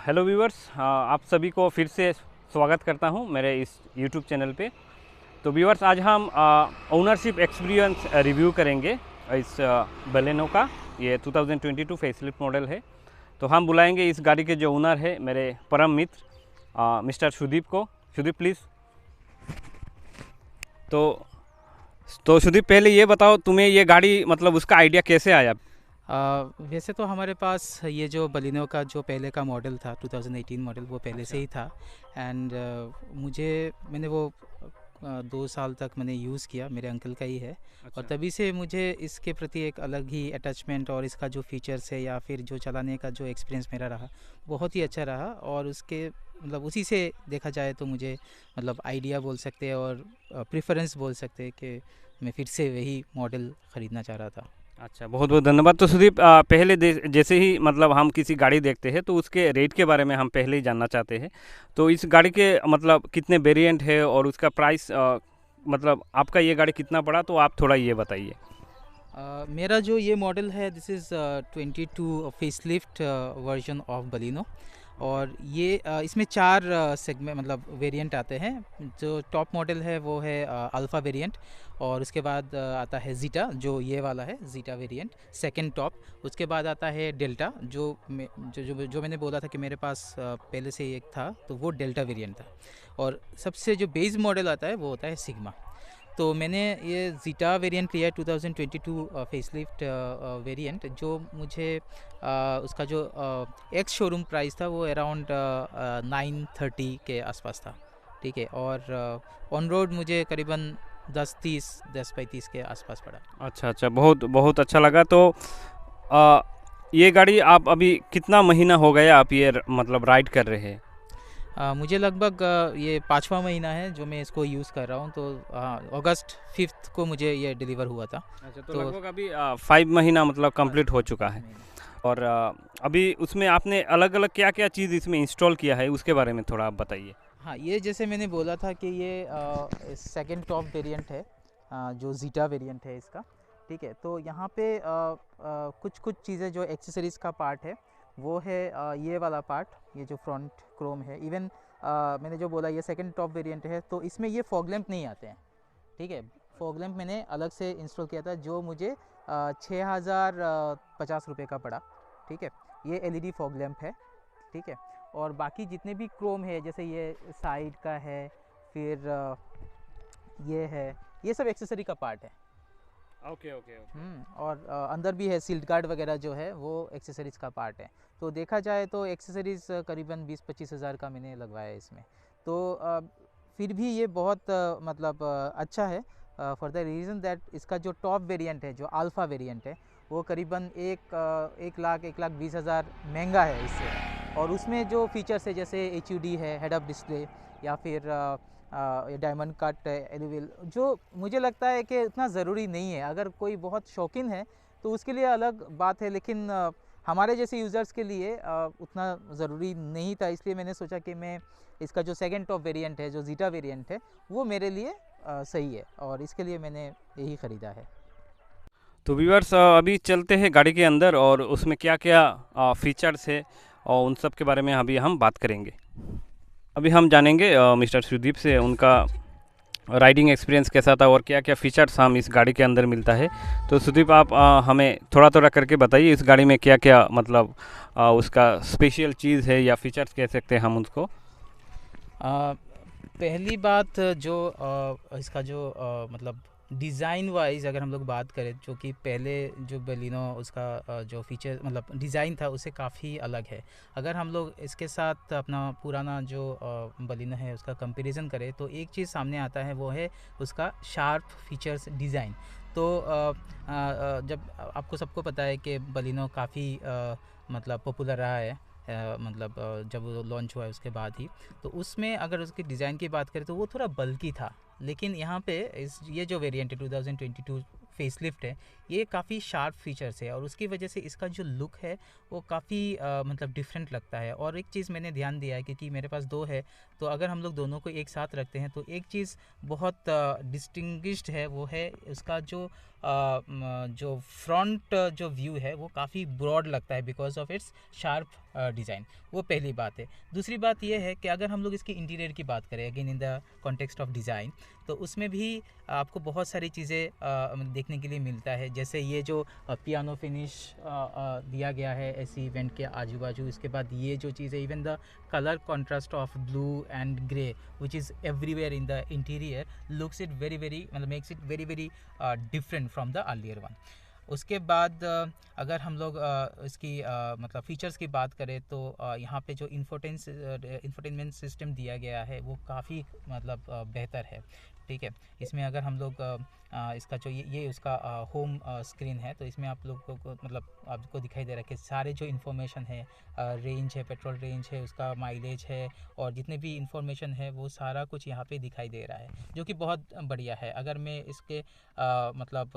Hello viewers, आप सभी को फिर से स्वागत करता हूं मेरे इस यूट्यूब चैनल पे। तो व्यूवर्स, आज हम ओनरशिप एक्सपीरियंस रिव्यू करेंगे इस बलेनो का। ये 2022 फेसलिफ्ट मॉडल है। तो हम बुलाएंगे इस गाड़ी के जो ओनर है, मेरे परम मित्र मिस्टर सुदीप को। सुदीप प्लीज़। तो सुदीप, पहले ये बताओ, तुम्हें ये गाड़ी मतलब उसका आइडिया कैसे आया? वैसे तो हमारे पास ये जो बलिनो का जो पहले का मॉडल था 2018 मॉडल वो पहले से अच्छा। ही था। एंड मैंने वो 2 साल तक मैंने यूज़ किया, मेरे अंकल का ही है। और अच्छा। तभी से मुझे इसके प्रति एक अलग ही अटैचमेंट और इसका जो फीचर्स है या फिर जो चलाने का जो एक्सपीरियंस मेरा रहा बहुत ही अच्छा रहा। और उसके मतलब उसी से देखा जाए तो मुझे मतलब आइडिया बोल सकते हैं और प्रेफरेंस बोल सकते हैं कि मैं फिर से वही मॉडल ख़रीदना चाह रहा था। अच्छा, बहुत बहुत धन्यवाद। तो सुदीप, पहले जैसे ही मतलब हम किसी गाड़ी देखते हैं तो उसके रेट के बारे में हम पहले ही जानना चाहते हैं। तो इस गाड़ी के मतलब कितने वेरिएंट है और उसका प्राइस, मतलब आपका ये गाड़ी कितना पड़ा, तो आप थोड़ा ये बताइए। मेरा जो ये मॉडल है this is 22 facelift version of Baleno. Okay. और ये इसमें 4 सेगमेंट मतलब वेरिएंट आते हैं। जो टॉप मॉडल है वो है अल्फ़ा वेरिएंट। और उसके बाद आता है ज़ीटा, जो ये वाला है ज़ीटा वेरिएंट सेकंड टॉप। उसके बाद आता है डेल्टा, जो मैंने बोला था कि मेरे पास पहले से ही एक था, तो वो डेल्टा वेरिएंट था। और सबसे जो बेस मॉडल आता है वो होता है सिग्मा। तो मैंने ये ज़ीटा वेरिएंट लिया है 2022 फेसलिफ्ट वेरिएंट। जो मुझे उसका जो एक्स शोरूम प्राइस था वो अराउंड 930 के आसपास था। ठीक है। और ऑन रोड मुझे करीबन 10-35 के आसपास पड़ा। अच्छा अच्छा, बहुत बहुत अच्छा लगा। तो आ, ये गाड़ी आप अभी कितना महीना हो गया आप ये मतलब राइड कर रहे हैं? मुझे लगभग ये 5वां महीना है जो मैं इसको यूज़ कर रहा हूँ। तो अगस्त 5 को मुझे ये डिलीवर हुआ था। अच्छा, तो तो लगभग अभी 5 महीना मतलब बस कंप्लीट हो चुका 5 है। महीना। और अभी उसमें आपने अलग अलग क्या क्या चीज़ इसमें इंस्टॉल किया है, उसके बारे में थोड़ा आप बताइए। हाँ, ये जैसे मैंने बोला था कि ये सेकंड टॉप वेरिएंट है, जो ज़ीटा वेरिएंट है इसका। ठीक है। तो यहाँ पे कुछ कुछ चीज़ें जो एक्सेसरीज़ का पार्ट है वो है ये वाला पार्ट, ये जो फ्रंट क्रोम है। इवन मैंने जो बोला ये सेकंड टॉप वेरिएंट है तो इसमें ये फॉग लैंप नहीं आते हैं। ठीक है। फॉग लैंप मैंने अलग से इंस्टॉल किया था जो मुझे 6,050 रुपये का पड़ा। ठीक है। ये एलईडी फॉग लैंप है। ठीक है। और बाकी जितने भी क्रोम है जैसे ये साइड का है, फिर ये है, ये सब एक्सेसरी का पार्ट है। Okay okay okay. और अंदर भी है सील्ड गार्ड वगैरह जो है वो एक्सेसरीज़ का पार्ट है। तो देखा जाए तो एक्सेसरीज़ करीबन 20-25 हज़ार का मैंने लगवाया है इसमें। तो फिर भी ये बहुत मतलब अच्छा है फॉर द रीज़न दैट इसका जो टॉप वेरिएंट है जो अल्फ़ा वेरिएंट है वो करीबन 1,20,000 महंगा है इससे। और उसमें जो फीचर्स है जैसे HUD है, हेड अप डिस्प्ले, या फिर डायमंड कट एलवील, जो मुझे लगता है कि उतना ज़रूरी नहीं है। अगर कोई बहुत शौकीन है तो उसके लिए अलग बात है, लेकिन हमारे जैसे यूज़र्स के लिए उतना ज़रूरी नहीं था। इसलिए मैंने सोचा कि मैं इसका जो सेकंड टॉप वेरिएंट है जो ज़ीटा वेरिएंट है वो मेरे लिए सही है, और इसके लिए मैंने यही ख़रीदा है। तो व्यूअर्स, अभी चलते हैं गाड़ी के अंदर और उसमें क्या क्या फीचर्स है और उन सब के बारे में अभी हम बात करेंगे। अभी हम जानेंगे मिस्टर सुदीप से उनका राइडिंग एक्सपीरियंस कैसा था और क्या क्या फ़ीचर्स हम इस गाड़ी के अंदर मिलता है। तो सुदीप, आप हमें थोड़ा थोड़ा करके बताइए इस गाड़ी में क्या क्या मतलब उसका स्पेशल चीज़ है या फीचर्स कह सकते हैं हम उसको। आ, पहली बात जो इसका जो मतलब डिज़ाइन वाइज अगर हम लोग बात करें, जो कि पहले जो बलिनो उसका जो फीचर मतलब डिज़ाइन था उससे काफ़ी अलग है। अगर हम लोग इसके साथ अपना पुराना जो बलिनो है उसका कंपैरिजन करें तो एक चीज़ सामने आता है वो है उसका शार्प फीचर्स डिज़ाइन। तो जब आपको सबको पता है कि बलिनो काफ़ी मतलब पॉपुलर रहा है, मतलब जब वो लॉन्च हुआ है उसके बाद ही। तो उसमें अगर उसकी डिज़ाइन की बात करें तो वो थोड़ा बल्की था। लेकिन यहाँ पे ये जो वेरिएंट है 2022 फेसलिफ्ट है, ये काफ़ी शार्प फीचर्स है और उसकी वजह से इसका जो लुक है वो काफ़ी मतलब डिफरेंट लगता है। और एक चीज़ मैंने ध्यान दिया है, क्योंकि मेरे पास दो है, तो अगर हम लोग दोनों को एक साथ रखते हैं तो एक चीज़ बहुत डिस्टिंग्विश्ड है, वो है उसका जो फ्रंट जो व्यू है वो काफ़ी ब्रॉड लगता है because of its sharp design. वो पहली बात है। दूसरी बात ये है कि अगर हम लोग इसके इंटीरियर की बात करें, again in the context of design, तो उसमें भी आपको बहुत सारी चीज़ें देखने के लिए मिलता है। जैसे ये जो पियानो फिनिश दिया गया है ऐसी इवेंट के आजू बाजू, इसके बाद ये जो चीज़ है, even the colour contrast of blue and grey which is everywhere in the interior looks it very very मतलब makes it very very different from the earlier one. उसके बाद अगर हम लोग इसकी मतलब फ़ीचर्स की बात करें तो यहाँ पे जो इंफोटेनमेंट सिस्टम दिया गया है वो काफ़ी मतलब बेहतर है। ठीक है, इसमें अगर हम लोग इसका जो ये उसका होम स्क्रीन है, तो इसमें आप लोग को मतलब आपको दिखाई दे रहा है कि सारे जो इन्फॉर्मेशन है, रेंज है, पेट्रोल रेंज है, उसका माइलेज है, और जितने भी इंफॉर्मेशन है वो सारा कुछ यहाँ पे दिखाई दे रहा है, जो कि बहुत बढ़िया है। अगर मैं इसके मतलब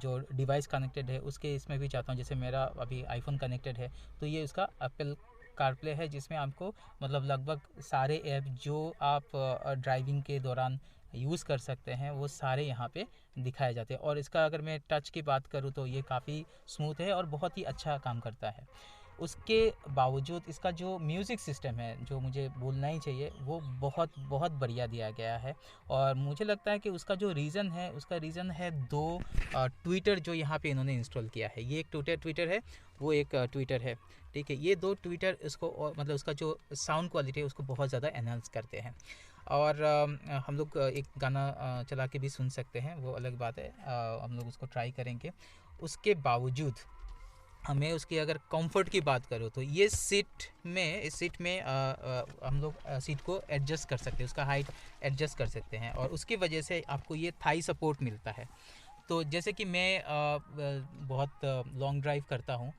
जो डिवाइस कनेक्टेड है उसके इसमें भी चाहता हूँ, जैसे मेरा अभी आईफोन कनेक्टेड है, तो ये उसका एप्पल कारप्ले है, जिसमें आपको मतलब लगभग सारे ऐप जो आप ड्राइविंग के दौरान यूज़ कर सकते हैं वो सारे यहाँ पे दिखाए जाते हैं। और इसका अगर मैं टच की बात करूँ तो ये काफ़ी स्मूथ है और बहुत ही अच्छा काम करता है। उसके बावजूद इसका जो म्यूज़िक सिस्टम है, जो मुझे बोलना ही चाहिए, वो बहुत बहुत बढ़िया दिया गया है। और मुझे लगता है कि उसका जो रीज़न है, उसका रीज़न है दो ट्विटर जो यहाँ पे इन्होंने इंस्टॉल किया है। ये एक ट्विटर है, वो एक ट्विटर है। ठीक है, ये दो ट्विटर इसको मतलब उसका जो साउंड क्वालिटी है उसको बहुत ज़्यादा एनहांस करते हैं। और हम लोग एक गाना चला के भी सुन सकते हैं, वो अलग बात है, हम लोग उसको ट्राई करेंगे। उसके बावजूद हमें उसकी अगर कंफर्ट की बात करो तो ये इस सीट में हम लोग सीट को एडजस्ट कर सकते हैं, उसका हाइट एडजस्ट कर सकते हैं, और उसकी वजह से आपको ये थाई सपोर्ट मिलता है। तो जैसे कि मैं बहुत लॉन्ग ड्राइव करता हूँ,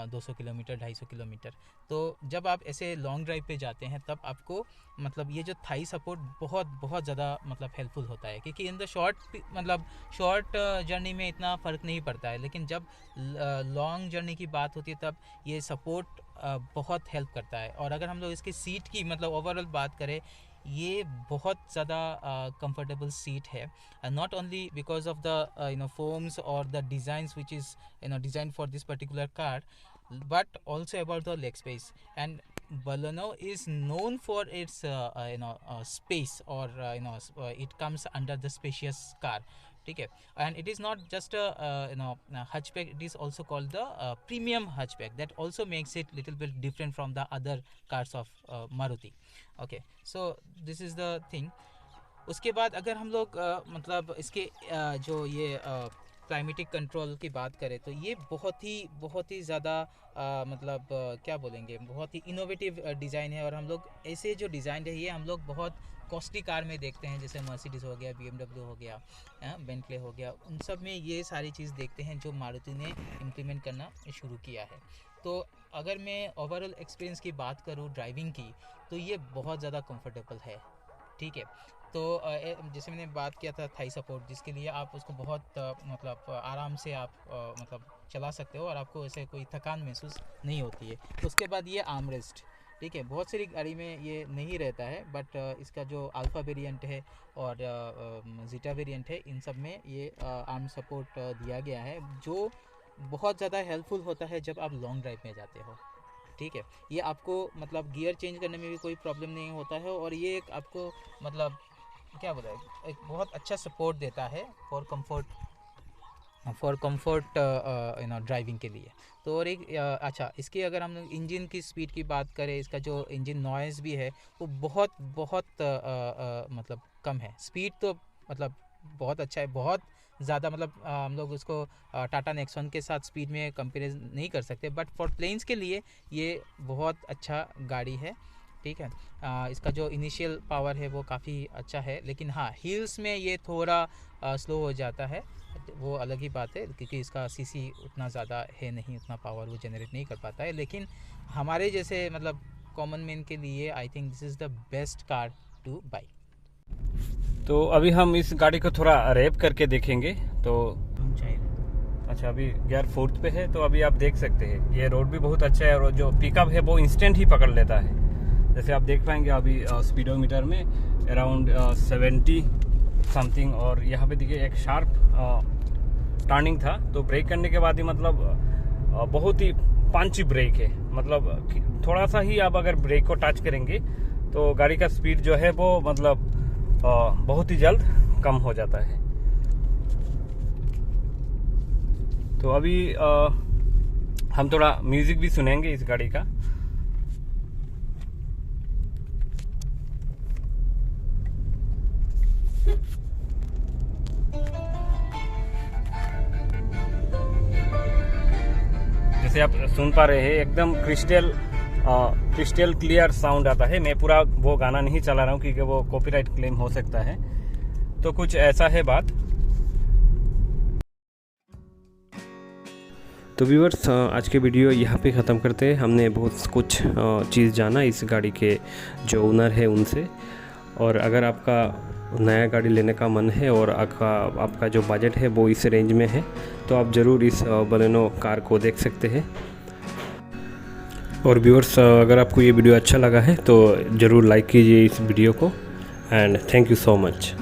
200 किलोमीटर 250 किलोमीटर, तो जब आप ऐसे लॉन्ग ड्राइव पे जाते हैं तब आपको मतलब ये जो थाई सपोर्ट बहुत बहुत ज़्यादा मतलब हेल्पफुल होता है, क्योंकि इन द शॉर्ट जर्नी में इतना फ़र्क नहीं पड़ता है, लेकिन जब लॉन्ग जर्नी की बात होती है तब ये सपोर्ट बहुत हेल्प करता है। और अगर हम लोग इसकी सीट की मतलब ओवरऑल बात करें, ये बहुत ज़्यादा कंफर्टेबल सीट है, not only because of the foams or the designs which is designed for this particular car, but also about the leg space. And Baleno is known for its space, or it comes under the spacious car. ठीक है, and it is not just a hatchback, it is also called the premium hatchback, that also makes it little bit different from the other cars of Maruti. Okay, so this is the thing. उसके बाद अगर हम लोग मतलब इसके जो ये climatic control की बात करें तो ये बहुत ही ज़्यादा मतलब क्या बोलेंगे, बहुत ही इनोवेटिव डिज़ाइन है। और हम लोग ऐसे जो डिज़ाइन है ये हम लोग बहुत कॉस्टली कार में देखते हैं, जैसे मर्सिडीज़ हो गया, BMW हो गया, बेंटले हो गया, उन सब में ये सारी चीज़ देखते हैं जो मारुति ने इम्प्लीमेंट करना शुरू किया है। तो अगर मैं ओवरऑल एक्सपीरियंस की बात करूँ ड्राइविंग की, तो ये बहुत ज़्यादा कंफर्टेबल है। ठीक है, तो जैसे मैंने बात किया था थाई सपोर्ट, जिसके लिए आप उसको बहुत मतलब आराम से आप मतलब चला सकते हो और आपको ऐसे कोई थकान महसूस नहीं होती है। तो उसके बाद ये आर्म रेस्ट, ठीक है, बहुत सारी गाड़ी में ये नहीं रहता है, बट इसका जो अल्फ़ा वेरिएंट है और ज़ीटा वेरिएंट है, इन सब में ये आर्म सपोर्ट दिया गया है, जो बहुत ज़्यादा हेल्पफुल होता है जब आप लॉन्ग ड्राइव में जाते हो। ठीक है, ये आपको मतलब गियर चेंज करने में भी कोई प्रॉब्लम नहीं होता है, और ये एक आपको मतलब क्या बोला है, एक बहुत अच्छा सपोर्ट देता है फॉर कंफर्ट ड्राइविंग के लिए। तो और एक अच्छा, इसकी अगर हम इंजन की स्पीड की बात करें, इसका जो इंजन नॉइज़ भी है वो बहुत बहुत मतलब कम है। स्पीड तो मतलब बहुत अच्छा है, बहुत ज़्यादा मतलब हम लोग उसको टाटा नेक्सॉन के साथ स्पीड में कंपेरिजन नहीं कर सकते, बट फॉर प्लेन्स के लिए ये बहुत अच्छा गाड़ी है। ठीक है, इसका जो इनिशियल पावर है वो काफ़ी अच्छा है, लेकिन हाँ हिल्स में ये थोड़ा स्लो हो जाता है, वो अलग ही बात है, क्योंकि इसका सीसी उतना ज़्यादा है नहीं, उतना पावर वो जनरेट नहीं कर पाता है। लेकिन हमारे जैसे मतलब कॉमन मैन के लिए I think this is the best car two by. तो अभी हम इस गाड़ी को थोड़ा रैप करके देखेंगे। तो हम चाहिए अच्छा, अभी गियर 4th पे है, तो अभी आप देख सकते हैं ये रोड भी बहुत अच्छा है और जो पिकअप है वो इंस्टेंट ही पकड़ लेता है। जैसे आप देख पाएंगे अभी स्पीडोमीटर में अराउंड 70 समथिंग, और यहाँ पे देखिए एक शार्प टर्निंग था, तो ब्रेक करने के बाद ही मतलब बहुत ही पंची ब्रेक है। मतलब थोड़ा सा ही आप अगर ब्रेक को टच करेंगे तो गाड़ी का स्पीड जो है वो मतलब बहुत ही जल्द कम हो जाता है। तो अभी हम थोड़ा म्यूजिक भी सुनेंगे इस गाड़ी का। जैसे आप सुन पा रहे हैं एकदम क्रिस्टल क्लियर साउंड आता है। मैं पूरा वो गाना नहीं चला रहा हूँ क्योंकि वो कॉपीराइट क्लेम हो सकता है, तो कुछ ऐसा है बात। तो व्यूअर्स, आज के वीडियो यहाँ पे ख़त्म करते हैं। हमने बहुत कुछ चीज़ जाना इस गाड़ी के जो ओनर है उनसे, और अगर आपका नया गाड़ी लेने का मन है और आपका जो बजट है वो इस रेंज में है, तो आप ज़रूर इस बलेनो कार को देख सकते हैं। और व्यूअर्स, अगर आपको ये वीडियो अच्छा लगा है तो ज़रूर लाइक कीजिए इस वीडियो को, and thank you so much.